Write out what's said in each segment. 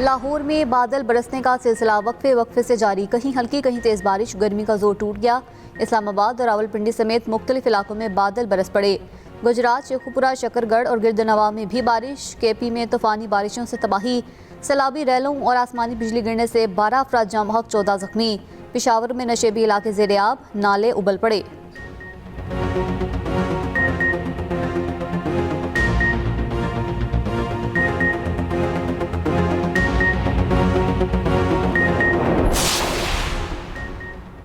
लाहौर में बादल बरसने का सिलसिला वक्फे वक्फे से जारी, कहीं हल्की कहीं तेज बारिश, गर्मी का जोर टूट गया। इस्लामाबाद और रावलपिंडी समेत मुख्तलिफ इलाकों में बादल बरस पड़े। गुजरात, शेखुपुरा, शकरगढ़ और गिरदनवा में भी बारिश। केपी में तूफानी बारिशों से तबाही, सैलाबी रैलों और आसमानी बिजली गिरने से 12 अफराद जाँ बहक, 14 जख्मी। पेशावर में नशेबी इलाके ज़ेर-ए-आब, नाले उबल पड़े।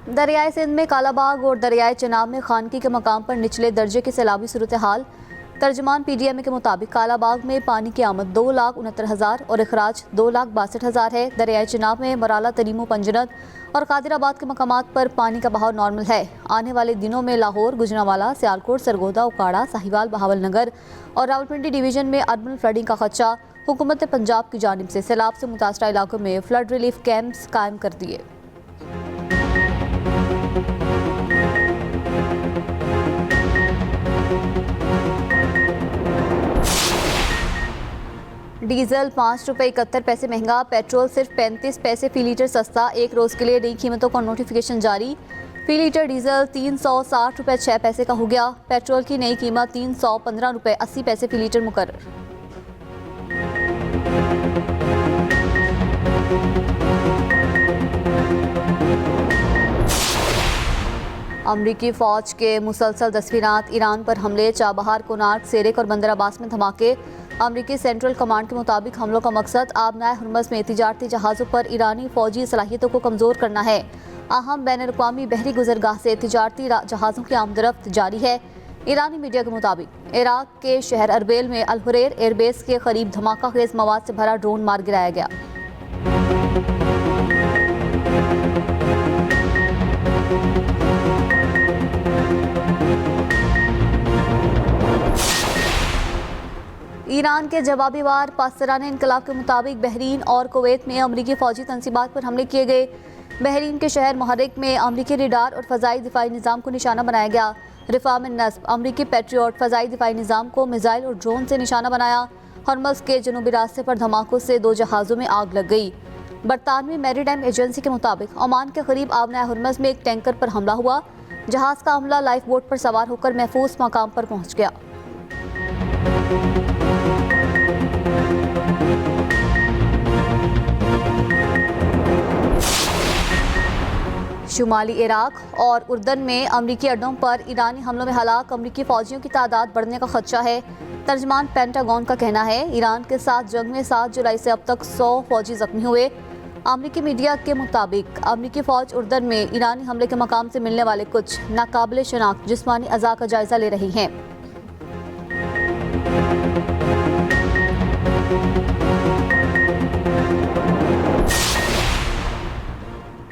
दरियाए सिंध में कालाबाग और दरियाए चनाब में खानकी के मकाम पर निचले दर्जे की सैलाबी सूरत हाल। तर्जमान PDM के मुताबिक कालाबाग में पानी की आमद 2,69,000 और अखराज 2,62,000 है। दरियाए चनाब में मराला, तरीमो, पंजनत और कादिराबाद के मकामात पर पानी का बहाव नॉर्मल है। आने वाले दिनों में लाहौर, गुजरांवाला, सियालकोट, सरगोदा, उकाड़ा, साहिवाल, बहावल नगर और रावलपिंडी डिवीजन में अर्बन फ्लडिंग का खदशा। हुकूमत पंजाब की जानिब से सैलाब से मुतासरा इलाकों में फ्लड रिलीफ कैंप्स कायम कर दिए। डीजल 5 रुपये 71 पैसे महंगा, पेट्रोल सिर्फ 35 पैसे फी लीटर सस्ता। एक रोज के लिए नई कीमतों का नोटिफिकेशन जारी। फी लीटर डीजल 360 रुपये 6 पैसे का हो गया। पेट्रोल की नई कीमत 315 रुपये 80 पैसे फी लीटर मुकर्रर। अमरीकी फौज के मुसलसल तस्वीरात, ईरान पर हमले, चाबहार, कोनार्क, सेरेक और बंदर अब्बास में धमाके। अमरीकी सेंट्रल कमांड के मुताबिक हमलों का मकसद आबनाए हुर्मस में तिजारती जहाज़ों पर ईरानी फौजी सलाहियतों को कमज़ोर करना है। अहम बैनुल-अक़वामी बहरी गुजरगाह से तिजारती जहाज़ों की आमदरफ्त जारी है। ईरानी मीडिया के मुताबिक इराक के शहर अरबेल में अल हुरैर एयरबेस के करीब धमाका खेज मवाद से भरा ड्रोन मार गिराया गया। ईरान के जवाबी वार पासराने इनकलाब के मुताबिक बहरीन और कुवैत में अमरीकी फौजी तंसीबात पर हमले किए गए। बहरीन के शहर मुहर्रिक में अमरीकी रडार और फ़ज़ाई दिफाई निज़ाम को निशाना बनाया गया। रिफा में नस्ब अमरीकी पैट्रियट फ़ज़ाई दिफाई निज़ाम को मिसाइल और ड्रोन से निशाना बनाया। हॉर्मज़ के जनूबी रास्ते पर धमाकों से 2 जहाज़ों में आग लग गई। बरतानवी मैरीटाइम एजेंसी के मुताबिक ओमान के करीब आबनाए हुर्मज़ में एक टैंकर पर हमला हुआ। जहाज़ का अमला लाइफ बोट पर सवार होकर महफूज मकाम पर पहुँच गया। शुमाली इराक और उर्दन में अमरीकी अड्डों पर ईरानी हमलों में हलाक अमरीकी फौजियों की तादाद बढ़ने का खदशा है। तर्जमान पेंटागन का कहना है ईरान के साथ जंग में 7 जुलाई से अब तक 100 फौजी जख्मी हुए। अमरीकी मीडिया के मुताबिक अमरीकी फौज उर्दन में ईरानी हमले के मकाम से मिलने वाले कुछ नाकाबिले शनाख्त जिस्मानी अज़ा का जायजा ले रही हैं।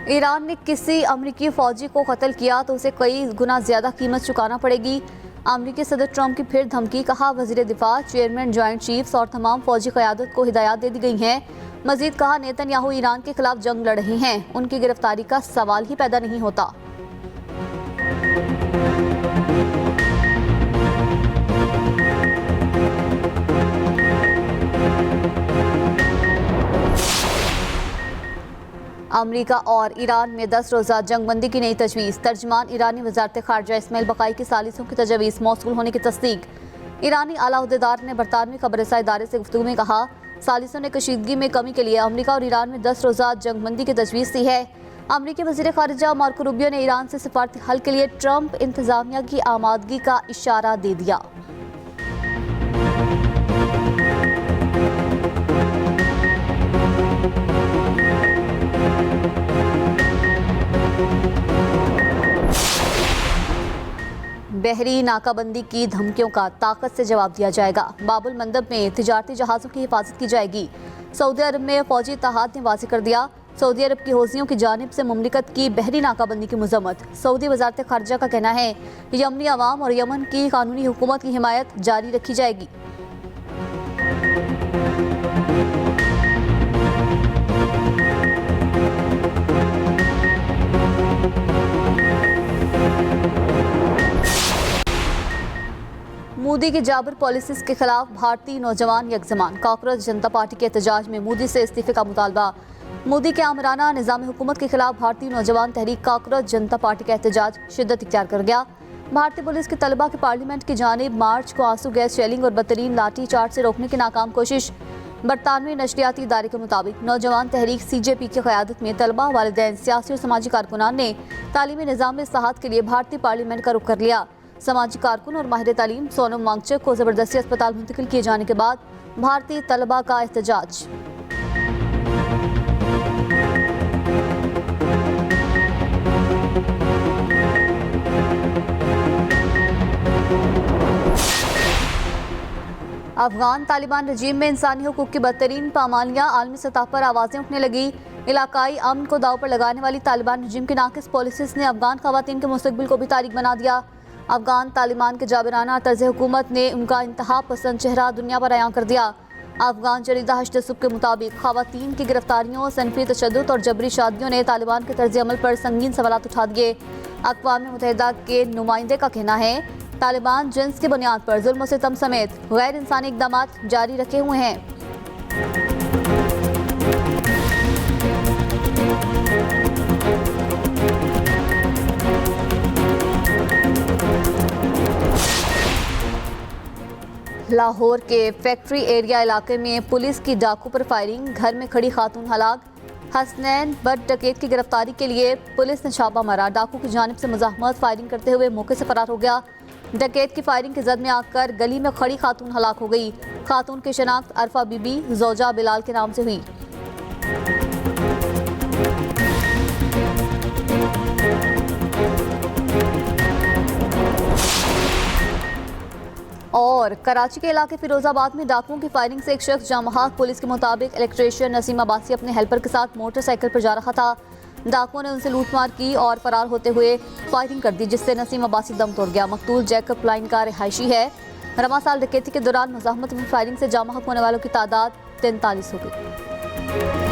ईरान ने किसी अमरीकी फौजी को कत्ल किया तो उसे कई गुना ज्यादा कीमत चुकाना पड़ेगी। अमरीकी सदर ट्रंप की फिर धमकी, कहा वजीर दिफा, चेयरमैन, ज्वाइंट चीफ्स और तमाम फौजी क़यादत को हिदायत दे दी गई हैं। मजीद कहा नेतन्याहू ईरान के खिलाफ जंग लड़ रहे हैं, उनकी गिरफ्तारी का सवाल ही पैदा नहीं होता। अमरीका और ईरान में 10 रोज़ा जंगबंदी की नई तजवीज़। तर्जमान ईरानी वज़ारत ख़ारजा इस्माइल बक़ाई की सालिसों की तजवीज़ मौसूल होने की तस्दीक। ईरानी आला अहदेदार ने बरतानवी खबरसां इदारे से गुफ्तगू में कहा सालिसों ने कशीदगी में कमी के लिए अमरीका और ईरान में 10 रोज़ा जंगबंदी की तजवीज़ दी है। अमरीकी वज़ीर ख़ारिजा मार्को रूबियो ने ईरान से सिफारती हल के लिए ट्रंप इंतज़ामिया की आमादगी का इशारा दे दिया। बहरी नाकाबंदी की धमकियों का ताकत से जवाब दिया जाएगा। बाबुल मंदब में तिजारती जहाज़ों की हिफाजत की जाएगी। सऊदी अरब में फौजी इत्तेहाद ने वाज़ेह कर दिया सऊदी अरब की हौसियों की जानिब से मुमलिकत की बहरी नाकाबंदी की मजम्मत। सऊदी वज़ारत ख़ारजा का कहना है यमनी अवाम और यमन की कानूनी हुकूमत की हिमायत जारी रखी जाएगी। मोदी की जाबर पॉलिसीज के खिलाफ भारतीय नौजवान यकजमान, कांग्रेस जनता पार्टी के एहतजाज में मोदी से इस्तीफे का मुतालबा। मोदी के आमराना निज़ाम हुकूमत के खिलाफ भारतीय नौजवान तहरीक कांग्रेस जनता पार्टी का एहतजाज शिद्दत इख्तियार कर गया। भारतीय पुलिस के तलबा के पार्लियामेंट की जानिब मार्च को आंसू गैस शेलिंग और बदतरीन लाठी चार्ज से रोकने की नाकाम कोशिश। बरतानवी नशरियाती इदारे के मुताबिक नौजवान तहरीक CJP की क़यादत में तलबा, वालिदैन, सियासी और समाजी कारकुनान ने तालीमी निज़ाम में इस्लाहात के लिए भारतीय पार्लियामेंट का रुख कर लिया। समाजी कारकुन और माहिर तालीम सोनम वांगचुक को ज़बरदस्ती अस्पताल मुंतकिल किए जाने के बाद भारतीय तलबा का एहतजाज। अफगान तालिबान रजीम में इंसानी हुकूक की बदतरीन पामालियाँ, आलमी सतह पर आवाज़ें उठने लगी। इलाकाई अमन को दाव पर लगाने वाली तालिबान रजीम की नाकिस पॉलिसीज ने अफगान खवातीन के मुस्तकबिल को भी तारीख बना दिया। अफगान तालिबान के जाबिराना तर्ज हुकूमत ने उनका इंतहा पसंद चेहरा दुनिया पर अयां कर दिया। अफगान जरीदा हश्द सुब के मुताबिक खवातीन की गिरफ्तारियों, सनफी तशद्दुद और जबरी शादियों ने तालिबान के तर्ज अमल पर संगीन सवालात उठा दिए। अक़वाम मुत्तहिदा के नुमाइंदे का कहना है तालिबान जिन्स की बुनियाद पर जुल्म और सितम समेत गैर इंसानी इक़दामात जारी रखे हुए हैं। लाहौर के फैक्ट्री एरिया इलाके में पुलिस की डाकू पर फायरिंग, घर में खड़ी खातून हलाक। हसनैन बट डकैत की गिरफ्तारी के लिए पुलिस ने छापा मारा। डाकू की जानिब से मुज़ाहमत फायरिंग करते हुए मौके से फरार हो गया। डकैत की फायरिंग की जद में आकर गली में खड़ी खातून हलाक हो गई। खातून की शनाख्त अरफा बीबी जोजा बिलाल के नाम से हुई। और कराची के इलाके फिरोजाबाद में डाकुओं की फायरिंग से एक शख्स जाँ बहक। पुलिस के मुताबिक इलेक्ट्रीशियन नसीम अब्बासी अपने हेल्पर के साथ मोटरसाइकिल पर जा रहा था। डाकुओं ने उनसे लूटमार की और फरार होते हुए फायरिंग कर दी, जिससे नसीम अब्बासी दम तोड़ गया। मकतूल जैकब लाइन का रिहायशी है। रवा साल डकैती के दौरान मुज़ाहमत में फायरिंग से जाँ बहक होने वालों की तादाद 43 हो गई।